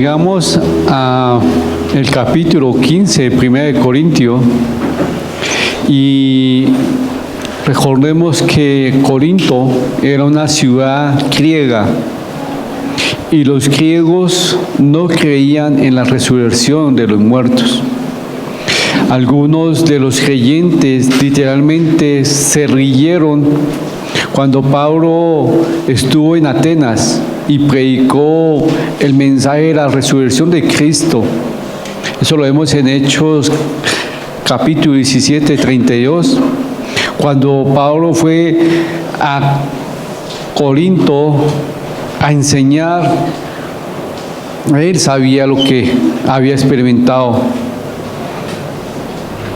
Llegamos a el capítulo 15 de 1 de Corintios y recordemos que Corinto era una ciudad griega y los griegos no creían en la resurrección de los muertos. Algunos de los creyentes literalmente se rieron cuando Pablo estuvo en Atenas y predicó el mensaje de la resurrección de Cristo. Eso lo vemos en Hechos capítulo 17, 32. Cuando Pablo fue a Corinto a enseñar, él sabía lo que había experimentado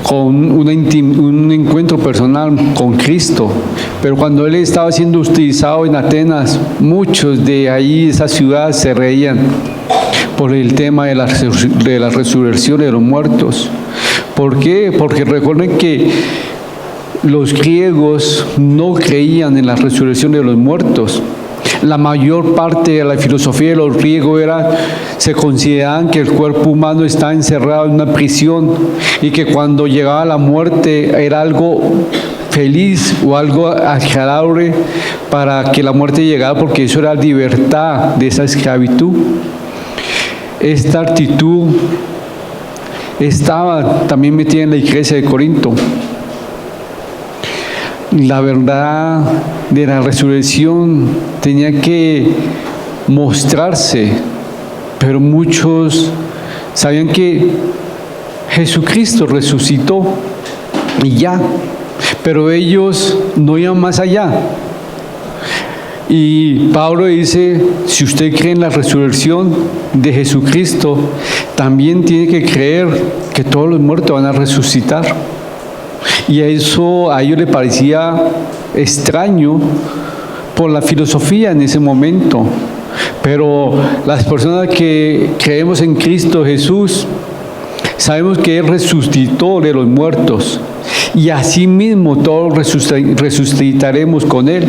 con un encuentro personal con Cristo. Pero cuando él estaba siendo utilizado en Atenas, muchos de ahí, esa ciudad, se reían por el tema de la resurrección de los muertos. ¿Por qué? Porque recuerden que los griegos no creían en la resurrección de los muertos. La mayor parte de la filosofía de los griegos se consideraban que el cuerpo humano estaba encerrado en una prisión y que cuando llegaba la muerte era algo feliz o algo agradable para que la muerte llegara, porque eso era libertad de esa esclavitud. Esta actitud estaba también metida en la iglesia de Corinto. La verdad de la resurrección tenía que mostrarse, pero muchos sabían que Jesucristo resucitó y ya, pero ellos no iban más allá. Y Pablo dice, si usted cree en la resurrección de Jesucristo, también tiene que creer que todos los muertos van a resucitar. Y eso a ellos les parecía extraño por la filosofía en ese momento. Pero las personas que creemos en Cristo Jesús, sabemos que Él resucitó de los muertos. Y asimismo todos resucitaremos con Él,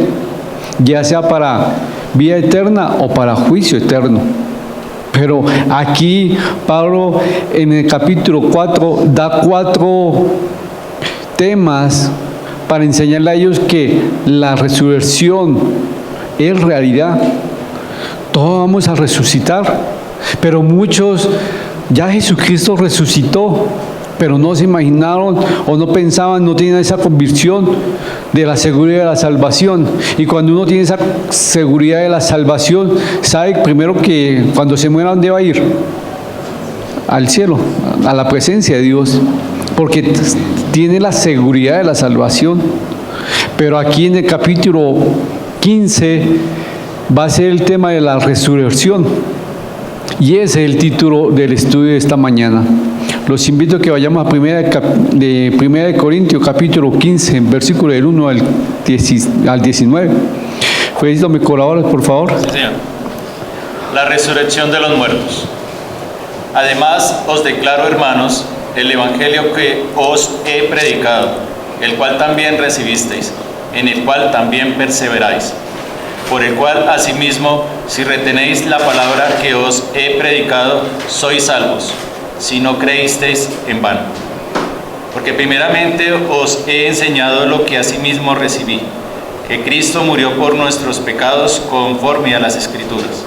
ya sea para vida eterna o para juicio eterno. Pero aquí Pablo en el capítulo 4 da 4 temas para enseñarle a ellos que la resurrección es realidad. Todos vamos a resucitar, pero muchos, ya Jesucristo resucitó, pero no se imaginaron o no pensaban, no tenían esa convicción de la seguridad de la salvación. Y cuando uno tiene esa seguridad de la salvación, sabe primero que cuando se muera, ¿dónde va a ir? Al cielo, a la presencia de Dios, porque tiene la seguridad de la salvación. Pero aquí en el capítulo 15 va a ser el tema de la resurrección, y ese es el título del estudio de esta mañana. Los invito a que vayamos a Primera de Corintios capítulo 15, versículo del 1 al 19. Fredito, ¿me colaboras, por favor? Sí, señor. La resurrección de los muertos. Además, os declaro, hermanos, el evangelio que os he predicado, el cual también recibisteis, en el cual también perseveráis, por el cual asimismo, si retenéis la palabra que os he predicado, sois salvos, si no creísteis en vano. Porque primeramente os he enseñado lo que asimismo recibí, que Cristo murió por nuestros pecados conforme a las Escrituras,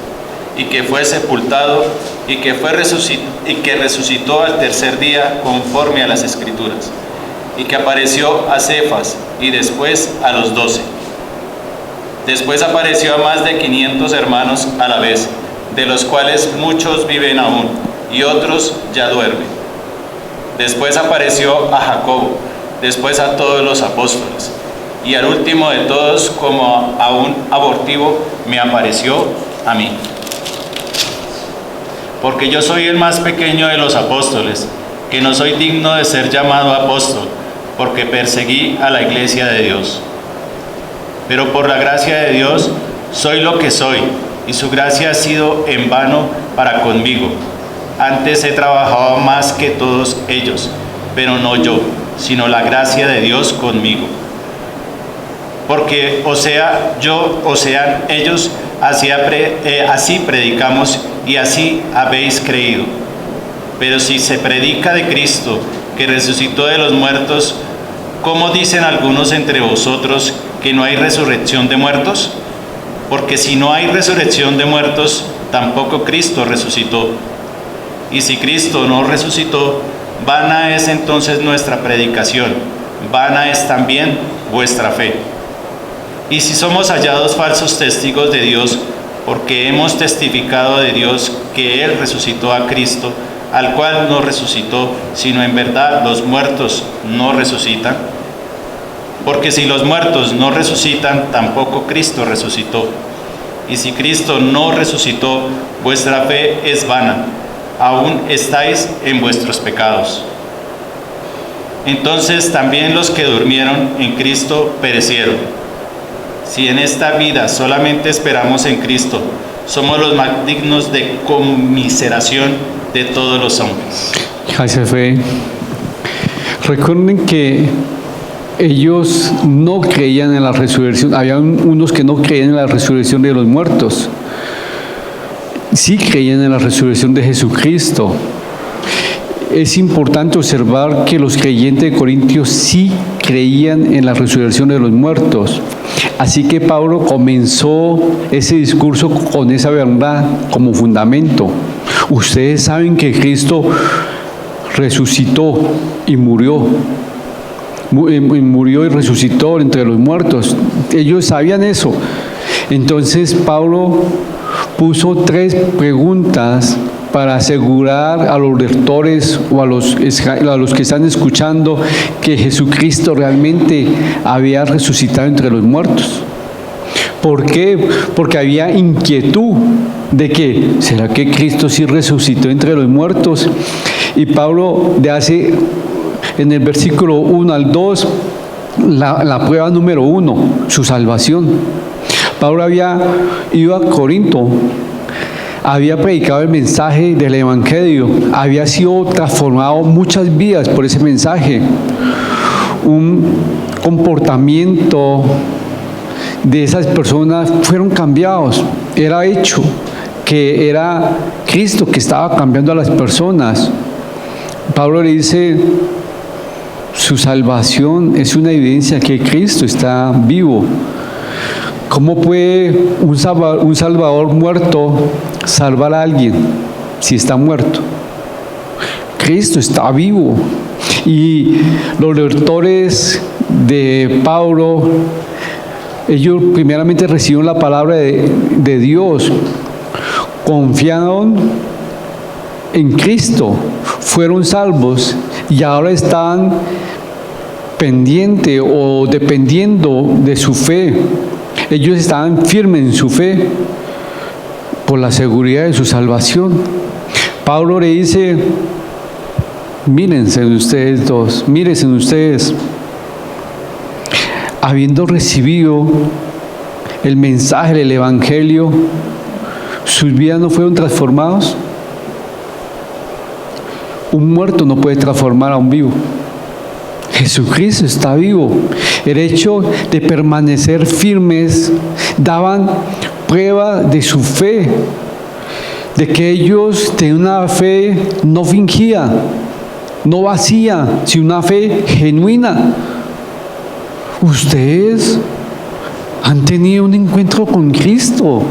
y que fue sepultado, y que resucitó al tercer día conforme a las Escrituras, y que apareció a Cefas y después a los 12. Después apareció a más de 500 hermanos a la vez, de los cuales muchos viven aún, y otros ya duermen. Después apareció a Jacobo, después a todos los apóstoles, y al último de todos, como a un abortivo, me apareció a mí. Porque yo soy el más pequeño de los apóstoles, que no soy digno de ser llamado apóstol, porque perseguí a la iglesia de Dios. Pero por la gracia de Dios soy lo que soy, y su gracia ha sido en vano para conmigo. Antes he trabajado más que todos ellos, pero no yo, sino la gracia de Dios conmigo. porque o sea yo o sean ellos, así predicamos y así habéis creído. Pero si se predica de Cristo, que resucitó de los muertos, ¿cómo dicen algunos entre vosotros que no hay resurrección de muertos? Porque si no hay resurrección de muertos, tampoco Cristo resucitó. Y si Cristo no resucitó, vana es entonces nuestra predicación, vana es también vuestra fe. Y si somos hallados falsos testigos de Dios, porque hemos testificado de Dios que Él resucitó a Cristo, al cual no resucitó, sino en verdad los muertos no resucitan. Porque si los muertos no resucitan, tampoco Cristo resucitó. Y si Cristo no resucitó, vuestra fe es vana, aún estáis en vuestros pecados. Entonces también los que durmieron en Cristo perecieron. Si en esta vida solamente esperamos en Cristo, somos los más dignos de conmiseración de todos los hombres. Gracias, Fe. Recuerden que ellos no creían en la resurrección. Había unos que no creían en la resurrección de los muertos. Sí creían en la resurrección de Jesucristo. Es importante observar que los creyentes de Corintios sí creían en la resurrección de los muertos. Así que Pablo comenzó ese discurso con esa verdad como fundamento. Ustedes saben que Cristo resucitó y murió y resucitó entre los muertos. Ellos sabían eso. Entonces Pablo puso 3 preguntas para asegurar a los lectores o a los que están escuchando que Jesucristo realmente había resucitado entre los muertos. ¿Por qué? Porque había inquietud de que, ¿será que Cristo sí resucitó entre los muertos? Y Pablo hace en el versículo 1 al 2 la prueba número 1, su salvación. Pablo había ido a Corinto, había predicado el mensaje del Evangelio, había sido transformado muchas vidas por ese mensaje. Un comportamiento de esas personas fueron cambiados. Era hecho que era Cristo que estaba cambiando a las personas. Pablo le dice, su salvación es una evidencia que Cristo está vivo. ¿Cómo puede un Salvador muerto salvar a alguien si está muerto? Cristo está vivo. Y los lectores de Pablo, ellos primeramente recibieron la palabra de Dios, confiaron en Cristo, fueron salvos y ahora están pendientes o dependiendo de su fe. Ellos estaban firmes en su fe por la seguridad de su salvación. Pablo le dice, mírense ustedes dos, mírense ustedes. Habiendo recibido el mensaje del Evangelio, ¿sus vidas no fueron transformadas? Un muerto no puede transformar a un vivo. Jesucristo está vivo. El hecho de permanecer firmes daban prueba de su fe, de que ellos tenían una fe no fingida, no vacía, sino una fe genuina. Ustedes han tenido un encuentro con Cristo.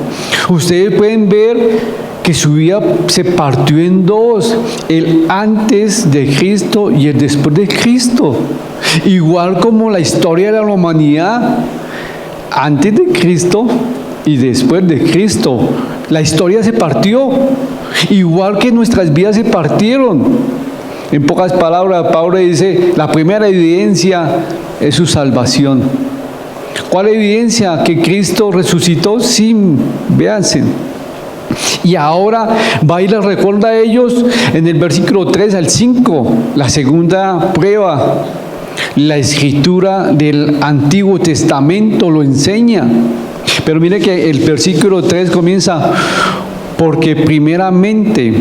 Ustedes pueden ver que su vida se partió en dos, el antes de Cristo y el después de Cristo. Igual como la historia de la humanidad, antes de Cristo y después de Cristo, la historia se partió, igual que nuestras vidas se partieron. En pocas palabras, Pablo dice, la primera evidencia es su salvación. ¿Cuál evidencia? Que Cristo resucitó. Sí, véanse. Y ahora va y les recuerda a ellos en el versículo 3 al 5, la segunda prueba. La escritura del Antiguo Testamento lo enseña. Pero mire que el versículo 3 comienza, porque primeramente,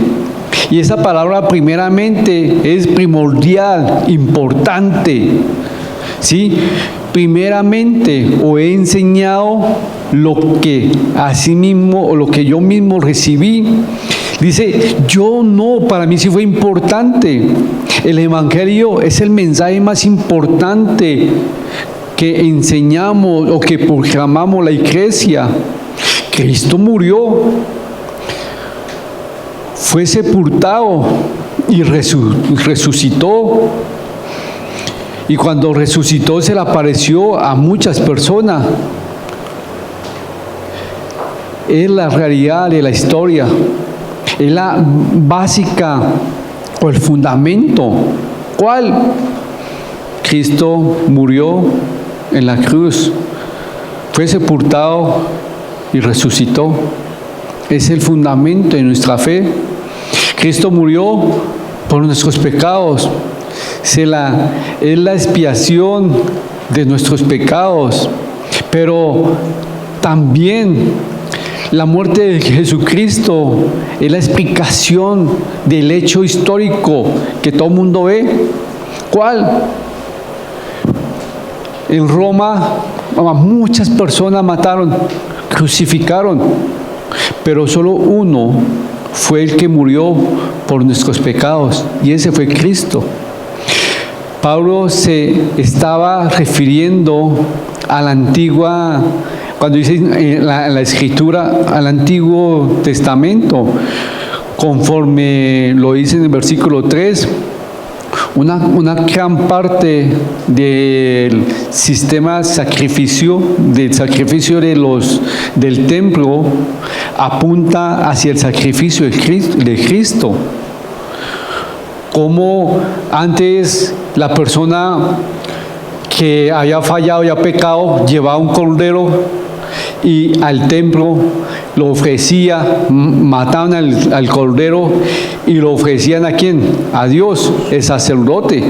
y esa palabra primeramente es primordial, importante, ¿sí? primeramente os he enseñado lo que asimismo o lo que yo mismo recibí. Dice, yo no, para mí sí fue importante. El Evangelio es el mensaje más importante que enseñamos o que proclamamos la iglesia. Cristo murió, fue sepultado y resucitó. Y cuando resucitó se le apareció a muchas personas. Es la realidad de la historia. Es la básica o el fundamento. ¿Cuál? Cristo murió en la cruz, fue sepultado y resucitó. Es el fundamento de nuestra fe. Cristo murió por nuestros pecados. Es la expiación de nuestros pecados. Pero también la muerte de Jesucristo es la explicación del hecho histórico que todo el mundo ve. ¿Cuál? En Roma muchas personas mataron, crucificaron, pero solo uno fue el que murió por nuestros pecados, y ese fue Cristo. Pablo se estaba refiriendo a la antigua, cuando dice en la Escritura, al Antiguo Testamento, conforme lo dice en el versículo 3, una gran parte del sistema del sacrificio del templo apunta hacia el sacrificio de Cristo. Como antes la persona que había fallado y había pecado llevaba un cordero y al templo lo ofrecía, mataban al cordero y lo ofrecían ¿a quién? A Dios, el sacerdote.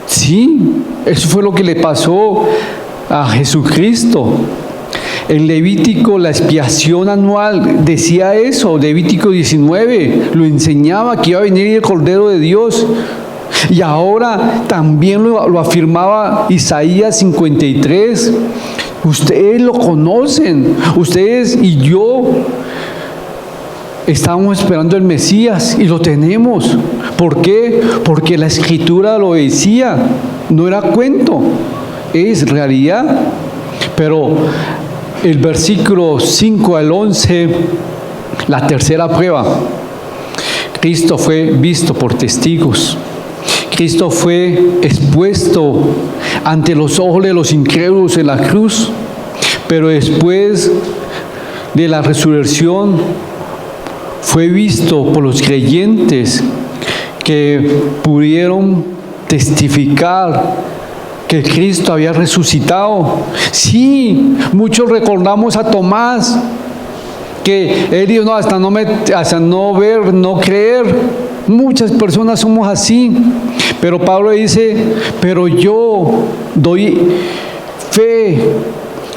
Sí, eso fue lo que le pasó a Jesucristo. En Levítico, la expiación anual decía eso. Levítico 19 lo enseñaba, que iba a venir el Cordero de Dios. Y ahora también lo afirmaba Isaías 53. Ustedes lo conocen, ustedes y yo estábamos esperando el Mesías y lo tenemos. ¿Por qué? Porque la Escritura lo decía, no era cuento, es realidad. Pero el versículo 5 al 11, la tercera prueba, Cristo fue visto por testigos. Cristo fue expuesto ante los ojos de los incrédulos en la cruz, pero después de la resurrección fue visto por los creyentes que pudieron testificar que Cristo había resucitado. Sí, muchos recordamos a Tomás, que él dijo, no, hasta no ver, no creer. Muchas personas somos así, pero Pablo dice, pero yo doy fe,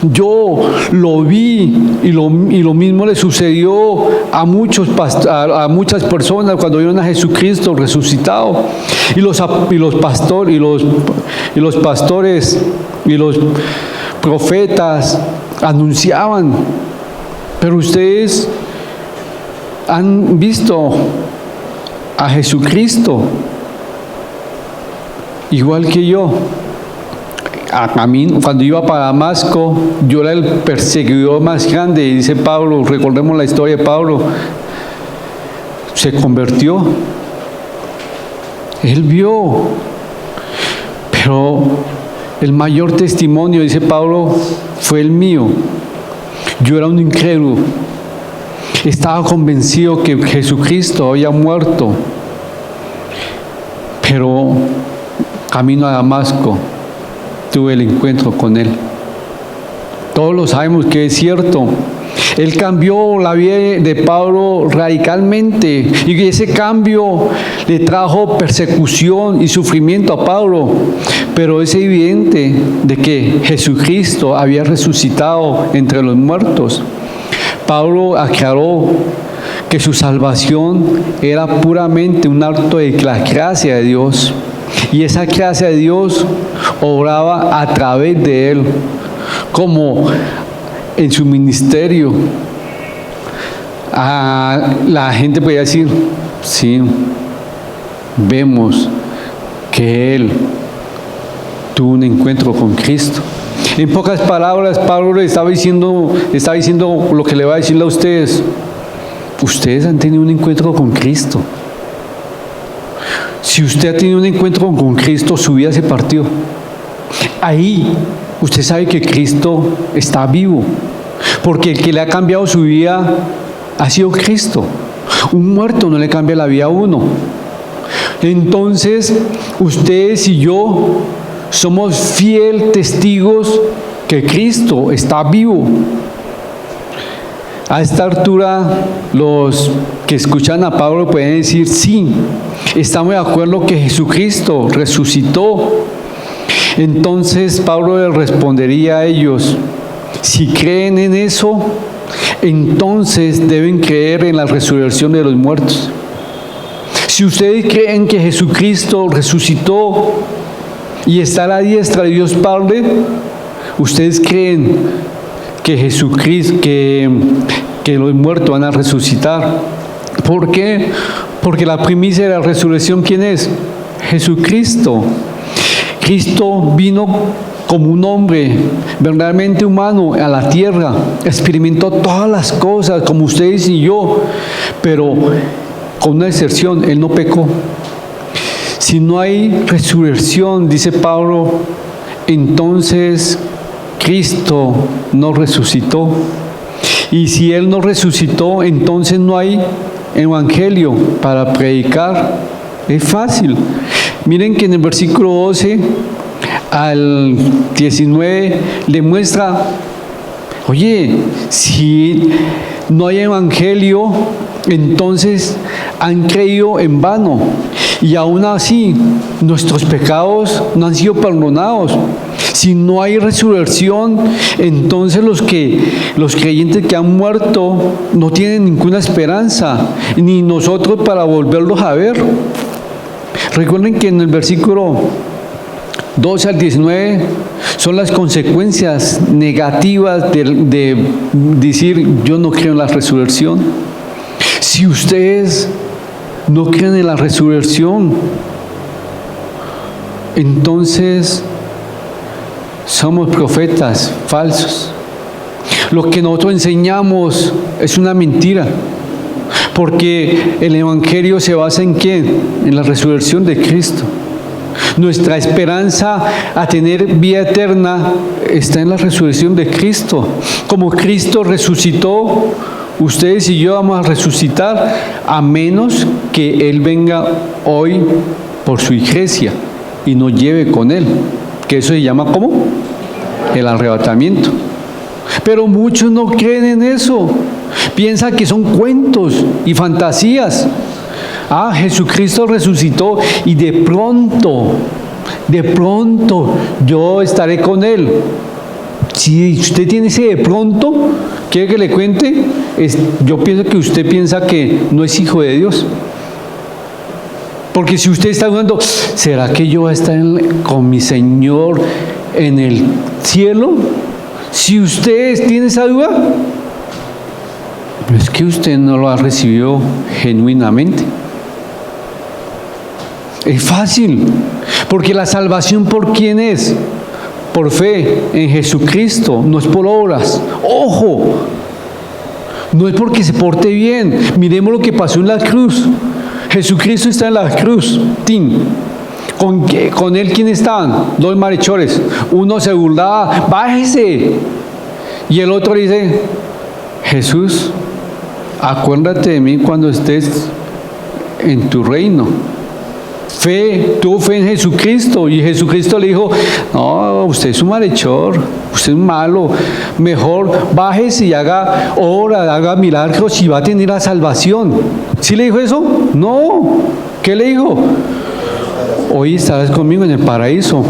yo lo vi, y lo mismo le sucedió a muchas personas cuando vieron a Jesucristo resucitado. Y los pastores y los profetas anunciaban, pero ustedes han visto a Jesucristo igual que yo. A mí, cuando iba para Damasco, yo era el perseguidor más grande, y dice Pablo, recordemos la historia de Pablo, se convirtió, él vio, pero el mayor testimonio, dice Pablo, fue el mío. Yo era un incrédulo, estaba convencido que Jesucristo había muerto, pero camino a Damasco tuve el encuentro con Él. Todos lo sabemos que es cierto. Él cambió la vida de Pablo radicalmente, y ese cambio le trajo persecución y sufrimiento a Pablo, pero es evidente de que Jesucristo había resucitado entre los muertos. Pablo aclaró que su salvación era puramente un acto de la gracia de Dios, y esa gracia de Dios obraba a través de él, como en su ministerio. La gente podía decir, sí, vemos que él tuvo un encuentro con Cristo. En pocas palabras, Pablo le estaba diciendo lo que le va a decirle a ustedes. Ustedes han tenido un encuentro con Cristo. Si usted ha tenido un encuentro con Cristo, su vida se partió. Ahí usted sabe que Cristo está vivo, porque el que le ha cambiado su vida ha sido Cristo. Un muerto no le cambia la vida a uno. Entonces, ustedes y yo somos fieles testigos que Cristo está vivo. A esta altura, los que escuchan a Pablo pueden decir, sí, estamos de acuerdo que Jesucristo resucitó. Entonces Pablo les respondería a ellos, si creen en eso, entonces deben creer en la resurrección de los muertos. Si ustedes creen que Jesucristo resucitó y está a la diestra de Dios Padre, ustedes creen que Jesucristo, que los muertos van a resucitar. ¿Por qué? Porque la primicia de la resurrección, ¿quién es? Jesucristo. Cristo vino como un hombre verdaderamente humano a la tierra, experimentó todas las cosas como ustedes y yo, pero con una excepción, él no pecó. Si no hay resurrección, dice Pablo, entonces Cristo no resucitó. Y si él no resucitó, entonces no hay evangelio para predicar. Es fácil. Miren que en el versículo 12 al 19 le muestra, oye, si no hay evangelio, entonces han creído en vano. Y aún así, nuestros pecados no han sido perdonados. Si no hay resurrección, entonces los creyentes que han muerto no tienen ninguna esperanza, ni nosotros para volverlos a ver. Recuerden que en el versículo 12 al 19 son las consecuencias negativas de decir yo no creo en la resurrección. Si ustedes no creen en la resurrección, entonces somos profetas falsos. Lo que nosotros enseñamos es una mentira, porque el evangelio se basa en ¿quién? En la resurrección de Cristo. Nuestra esperanza a tener vida eterna está en la resurrección de Cristo. Como Cristo resucitó, ustedes y yo vamos a resucitar, a menos que Él venga hoy por su iglesia y nos lleve con Él, que eso se llama ¿cómo? El arrebatamiento. Pero muchos no creen en eso, piensan que son cuentos y fantasías. Jesucristo resucitó y de pronto yo estaré con Él. Si usted tiene ese de pronto, ¿quiere que le cuente? Yo pienso que usted piensa que no es hijo de Dios. Porque si usted está dudando, ¿será que yo voy a estar con mi Señor en el cielo? Si usted tiene esa duda, es que usted no lo ha recibido genuinamente. Es fácil, porque la salvación ¿por quién es? Por fe en Jesucristo, no es por obras. ¡Ojo! No es porque se porte bien. Miremos lo que pasó en la cruz. Jesucristo está en la cruz. ¡Tin! Con él, ¿quién estaban? Dos malhechores. Uno se burlaba, ¡bájese! Y el otro dice, Jesús, acuérdate de mí cuando estés en tu reino. Tuvo fe en Jesucristo, y Jesucristo le dijo, no, usted es un malhechor, usted es malo, mejor bájese y haga obra, haga milagros y va a tener la salvación. ¿Sí le dijo eso? No. ¿Qué le dijo? Hoy estarás conmigo en el paraíso.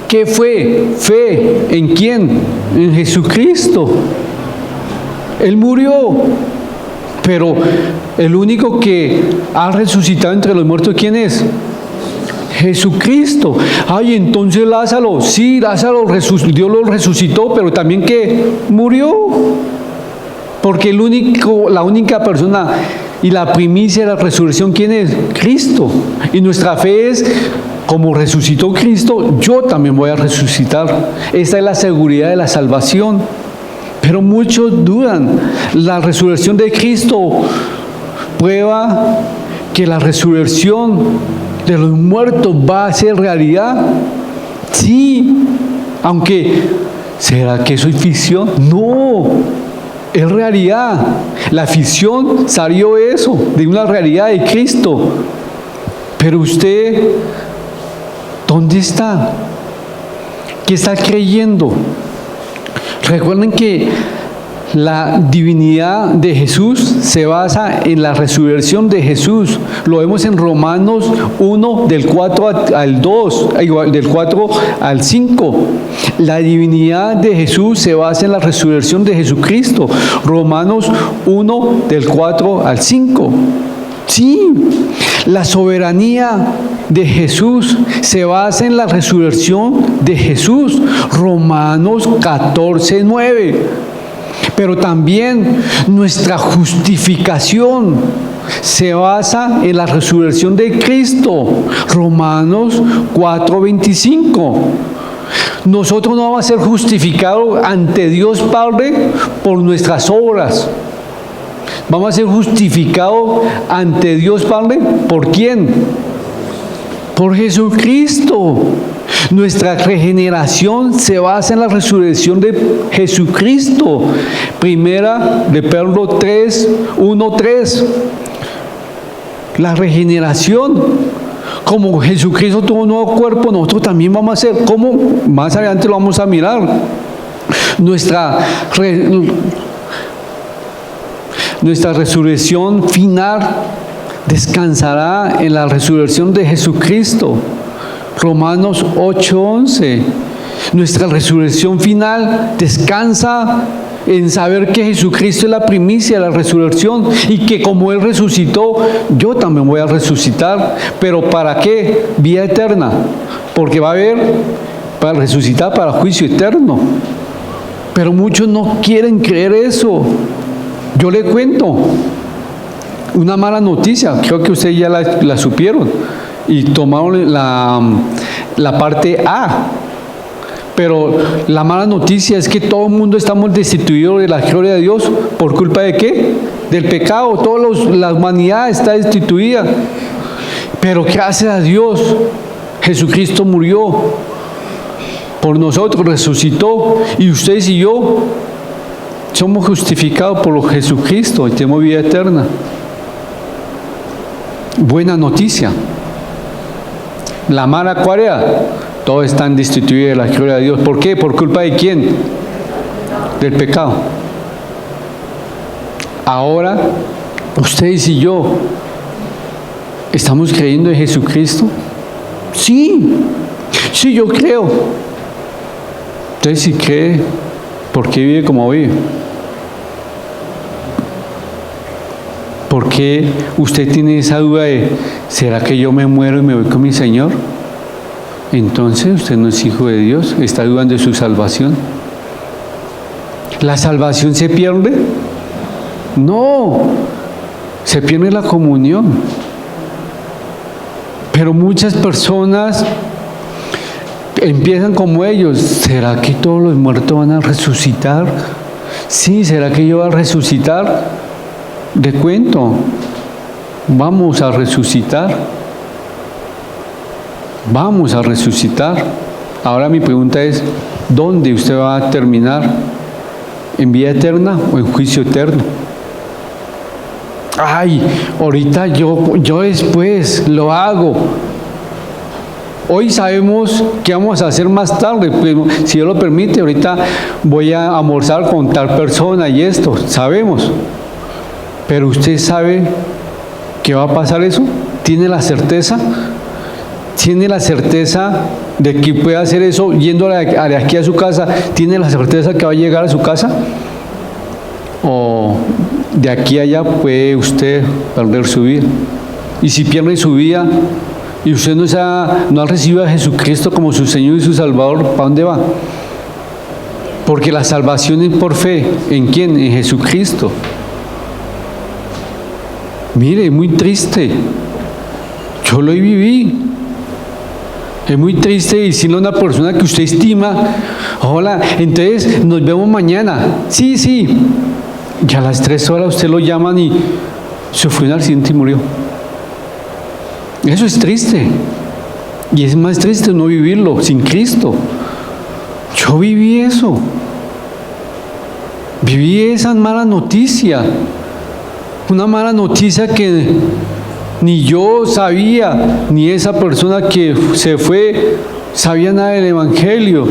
¿Qué fue? Fe. ¿En quién? En Jesucristo. Él murió. Pero el único que ha resucitado entre los muertos, ¿quién es? Jesucristo. Ay, entonces Lázaro, sí, Lázaro, Dios lo resucitó, pero también que murió. Porque la única persona y la primicia de la resurrección, ¿quién es? Cristo. Y nuestra fe es, como resucitó Cristo, yo también voy a resucitar. Esta es la seguridad de la salvación. Pero muchos dudan. La resurrección de Cristo prueba que la resurrección de los muertos va a ser realidad. Sí, aunque, ¿será que eso es ficción? No, es realidad. La ficción salió eso, de una realidad de Cristo. Pero usted, ¿dónde está? ¿Qué está creyendo? Recuerden que la divinidad de Jesús se basa en la resurrección de Jesús. Lo vemos en Romanos 1, del 4 al 2, del 4 al 5. La divinidad de Jesús se basa en la resurrección de Jesucristo. Romanos 1, del 4 al 5. Sí, la soberanía de Jesús se basa en la resurrección de Jesús. Romanos 14, 9. Pero también nuestra justificación se basa en la resurrección de Cristo. Romanos 4:25. Nosotros no vamos a ser justificados ante Dios Padre por nuestras obras. Vamos a ser justificados ante Dios Padre, ¿por quién? Por Jesucristo. Nuestra regeneración se basa en la resurrección de Jesucristo. Primera de Pedro 3, 1, 3. La regeneración. Como Jesucristo tuvo un nuevo cuerpo, nosotros también vamos a hacer. ¿Cómo? Más adelante lo vamos a mirar. Nuestra resurrección final descansará en la resurrección de Jesucristo. Romanos 8:11. Nuestra resurrección final descansa en saber que Jesucristo es la primicia de la resurrección y que como Él resucitó, yo también voy a resucitar. ¿Pero para qué? Vida eterna. Porque va a haber, para resucitar para juicio eterno. Pero muchos no quieren creer eso. Yo le cuento una mala noticia, creo que ustedes ya la supieron y tomaron la parte A. Pero la mala noticia es que todo el mundo estamos destituidos de la gloria de Dios. ¿Por culpa de qué? Del pecado. La humanidad está destituida. Pero gracias a Dios, Jesucristo murió por nosotros, resucitó, y ustedes y yo somos justificados por Jesucristo y tenemos vida eterna. Buena noticia. La mala, ¿cuál era? Todos están destituidos de la gloria de Dios. ¿Por qué? ¿Por culpa de quién? Del pecado. Ahora, ustedes y yo, ¿estamos creyendo en Jesucristo? Sí, sí, yo creo. Entonces, si cree, ¿por qué vive como vive? ¿Por qué usted tiene esa duda de, ¿será que yo me muero y me voy con mi Señor? Entonces usted no es hijo de Dios, está dudando de su salvación. ¿La salvación se pierde? No, se pierde la comunión. Pero muchas personas empiezan como ellos. ¿Será que todos los muertos van a resucitar? Sí, ¿será que yo voy a resucitar? De cuento, vamos a resucitar. Vamos a resucitar. Ahora mi pregunta es, ¿dónde usted va a terminar? ¿En vida eterna o en juicio eterno? Ay, ahorita yo después lo hago. Hoy sabemos qué vamos a hacer más tarde, pero si Dios lo permite, ahorita voy a almorzar con tal persona y esto, sabemos. Pero usted sabe que va a pasar eso. ¿Tiene la certeza? ¿Tiene la certeza de que puede hacer eso yendo de aquí a su casa? ¿Tiene la certeza que va a llegar a su casa? ¿O de aquí a allá puede usted perder su vida? Y si pierde su vida, y usted no ha recibido a Jesucristo como su Señor y su Salvador, ¿para dónde va? Porque la salvación es por fe. ¿En quién? En Jesucristo. Mire, es muy triste. Yo lo viví. Es muy triste decirle a una persona que usted estima, hola, entonces nos vemos mañana. Sí, sí. Y a las 3 horas usted lo llaman y sufrió un accidente y murió. Eso es triste. Y es más triste no vivirlo sin Cristo. Yo viví eso. Viví esa mala noticia. Una mala noticia que ni yo sabía, ni esa persona que se fue sabía nada del Evangelio.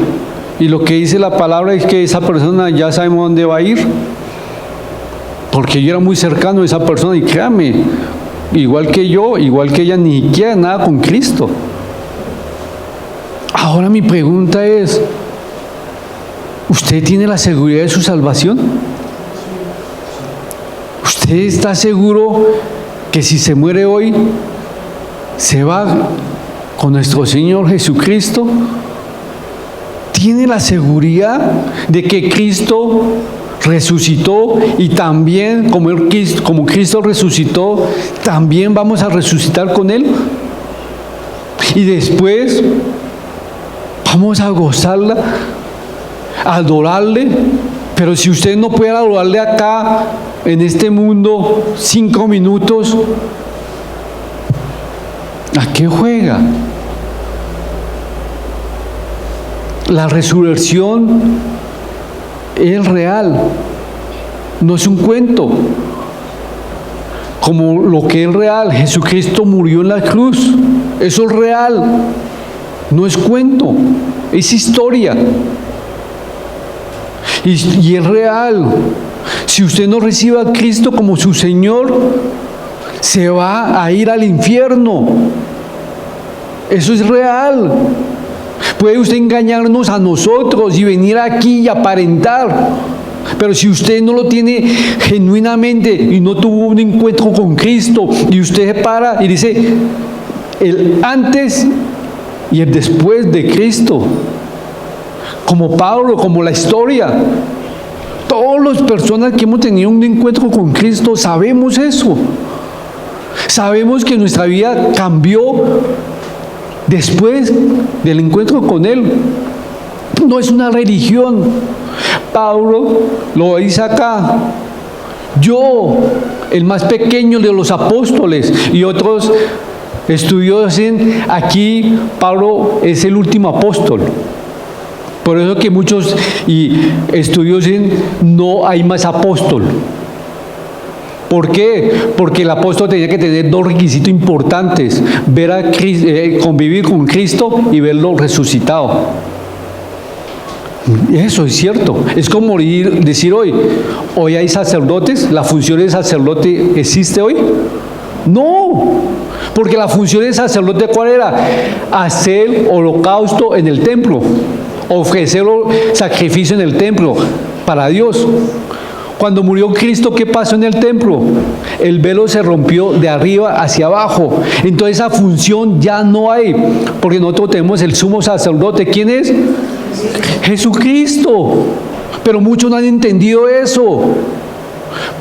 Y lo que dice la palabra es que esa persona ya sabemos dónde va a ir. Porque yo era muy cercano a esa persona y créame, igual que yo, igual que ella, ni siquiera nada con Cristo. Ahora mi pregunta es, ¿usted tiene la seguridad de su salvación? ¿Usted está seguro que si se muere hoy, se va con nuestro Señor Jesucristo? ¿Tiene la seguridad de que Cristo resucitó y también, como Cristo resucitó, también vamos a resucitar con Él? Y después vamos a gozarla, a adorarle. Pero si usted no puede adorarle acá, en este mundo, 5 minutos, ¿a qué juega? La resurrección es real, no es un cuento. Como lo que es real, Jesucristo murió en la cruz, eso es real, no es cuento, es historia. Y es real. Si usted no recibe a Cristo como su Señor, se va a ir al infierno. Eso es real. Puede usted engañarnos a nosotros y venir aquí y aparentar, pero si usted no lo tiene genuinamente y no tuvo un encuentro con Cristo, y usted se para y dice el antes y el después de Cristo, como Pablo, como la historia, todas las personas que hemos tenido un encuentro con Cristo sabemos eso. Sabemos que nuestra vida cambió después del encuentro con Él. No es una religión. Pablo lo dice acá. Yo, el más pequeño de los apóstoles, y otros estudios dicen, aquí Pablo es el último apóstol. Por eso que muchos estudios dicen, no hay más apóstol. ¿Por qué? Porque el apóstol tenía que tener 2 requisitos importantes: ver a Cristo, convivir con Cristo y verlo resucitado. Eso es cierto. Es como decir hoy hay sacerdotes. ¿La función de sacerdote existe hoy? No, porque la función de sacerdote, ¿cuál era? Hacer holocausto en el templo, ofrecer sacrificio en el templo para Dios. Cuando murió Cristo, ¿qué pasó en el templo? El velo se rompió de arriba hacia abajo. Entonces esa función ya no hay, porque nosotros tenemos el sumo sacerdote. ¿Quién es? Jesucristo. Pero muchos no han entendido eso,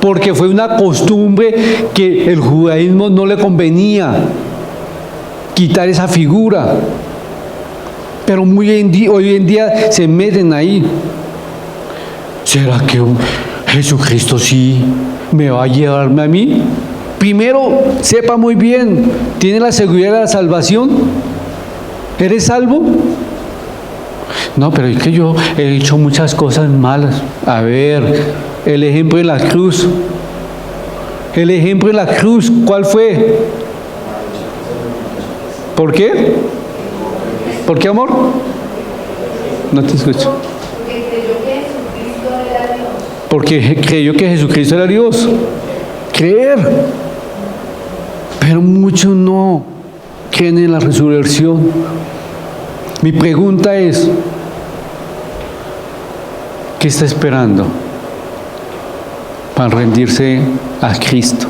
porque fue una costumbre que el judaísmo no le convenía quitar esa figura. Pero hoy en día se meten ahí. ¿Será que Jesucristo sí me va a llevarme a mí? Primero, sepa muy bien, ¿tiene la seguridad de la salvación? ¿Eres salvo? No, pero es que yo he hecho muchas cosas malas. A ver, el ejemplo de la cruz. El ejemplo de la cruz, ¿cuál fue? ¿Por qué? ¿Por qué, amor? No te escucho. Porque creyó que Jesucristo era Dios. Creer. Pero muchos no creen en la resurrección. Mi pregunta es, ¿qué está esperando para rendirse a Cristo?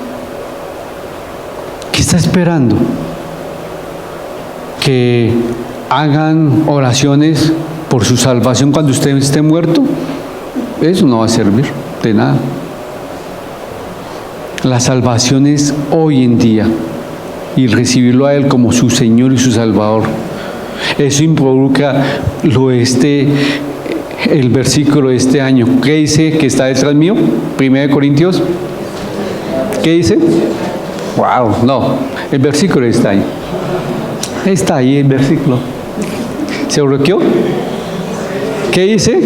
¿Qué está esperando? que hagan oraciones por su salvación cuando usted esté muerto, eso no va a servir de nada. La salvación es hoy en día y recibirlo a Él como su Señor y su Salvador. Eso involucra el versículo de este año. ¿Qué dice que está detrás mío? 1 Corintios. ¿Qué dice? Wow, no, el versículo está ahí. Está ahí el versículo. ¿Se bloqueó? ¿Qué dice?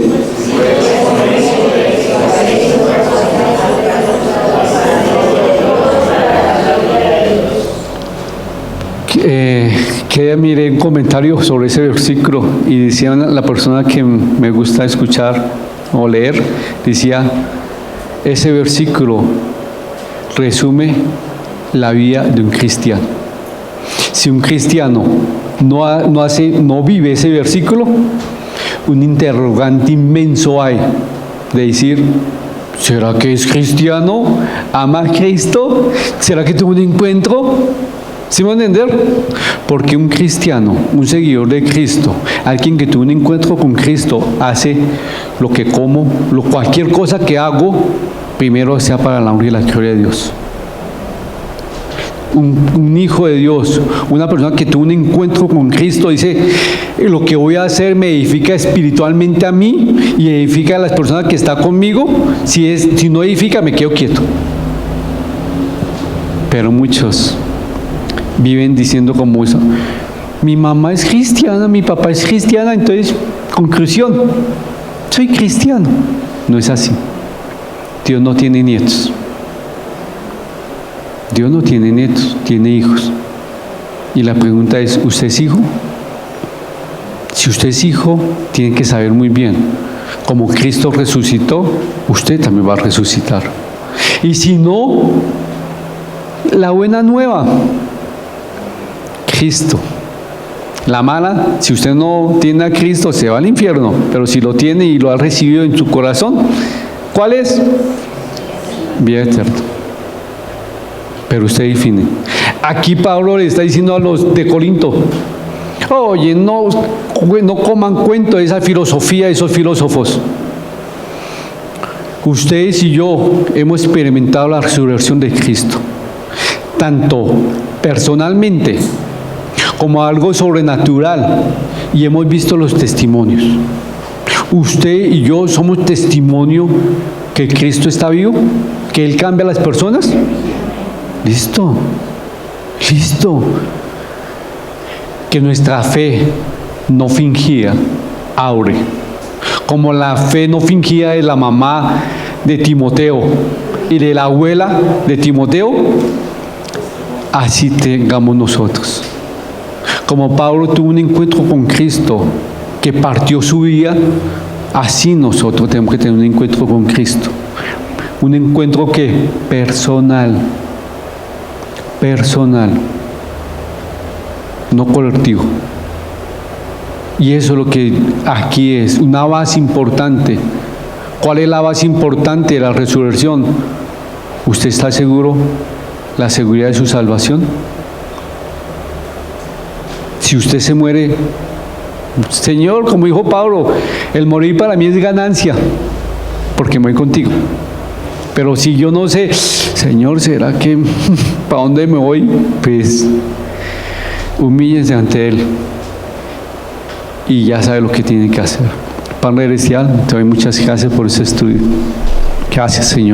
Que miré un comentario sobre ese versículo y decía la persona que me gusta escuchar o leer, decía, ese versículo resume la vida de un cristiano. Si un cristiano no vive ese versículo, un interrogante inmenso hay de decir, ¿será que es cristiano? ¿Ama a Cristo? ¿Será que tuvo un encuentro? ¿Sí me van a entender? Porque un cristiano, un seguidor de Cristo, alguien que tuvo un encuentro con Cristo, hace lo que como, cualquier cosa que hago, primero sea para la honra y la gloria de Dios. Un hijo de Dios, una persona que tuvo un encuentro con Cristo, dice, lo que voy a hacer me edifica espiritualmente a mí y edifica a las personas que están conmigo. Si no edifica, me quedo quieto. Pero muchos viven diciendo como eso, mi mamá es cristiana, mi papá es cristiana, entonces, conclusión, soy cristiano. No es así. Dios no tiene nietos. Dios no tiene nietos, tiene hijos. Y la pregunta es, ¿usted es hijo? Si usted es hijo, tiene que saber muy bien, como Cristo resucitó, usted también va a resucitar. Y si no, la buena nueva, Cristo. La mala, si usted no tiene a Cristo, se va al infierno, pero si lo tiene y lo ha recibido en su corazón, ¿cuál es? Vida eterna. Pero usted define. Aquí Pablo le está diciendo a los de Corinto, oye, no coman cuento de esa filosofía, de esos filósofos. Ustedes y yo hemos experimentado la resurrección de Cristo, tanto personalmente como algo sobrenatural, y hemos visto los testimonios. Usted y yo somos testimonio que Cristo está vivo, que Él cambia a las personas. Listo. Que nuestra fe no fingida abre, como la fe no fingida de la mamá de Timoteo y de la abuela de Timoteo, así tengamos nosotros. Como Pablo tuvo un encuentro con Cristo que partió su vida, así nosotros tenemos que tener un encuentro con Cristo. Un encuentro que personal, no colectivo. Y eso es lo que aquí es, una base importante. ¿Cuál es la base importante de la resurrección? ¿Usted está seguro? ¿La seguridad de su salvación? Si usted se muere, Señor, como dijo Pablo, el morir para mí es ganancia, porque me voy contigo. Pero si yo no sé, Señor, ¿será que para dónde me voy? Pues humíllese ante Él y ya sabe lo que tiene que hacer. Padre celestial, te doy muchas gracias por ese estudio. Gracias, Señor.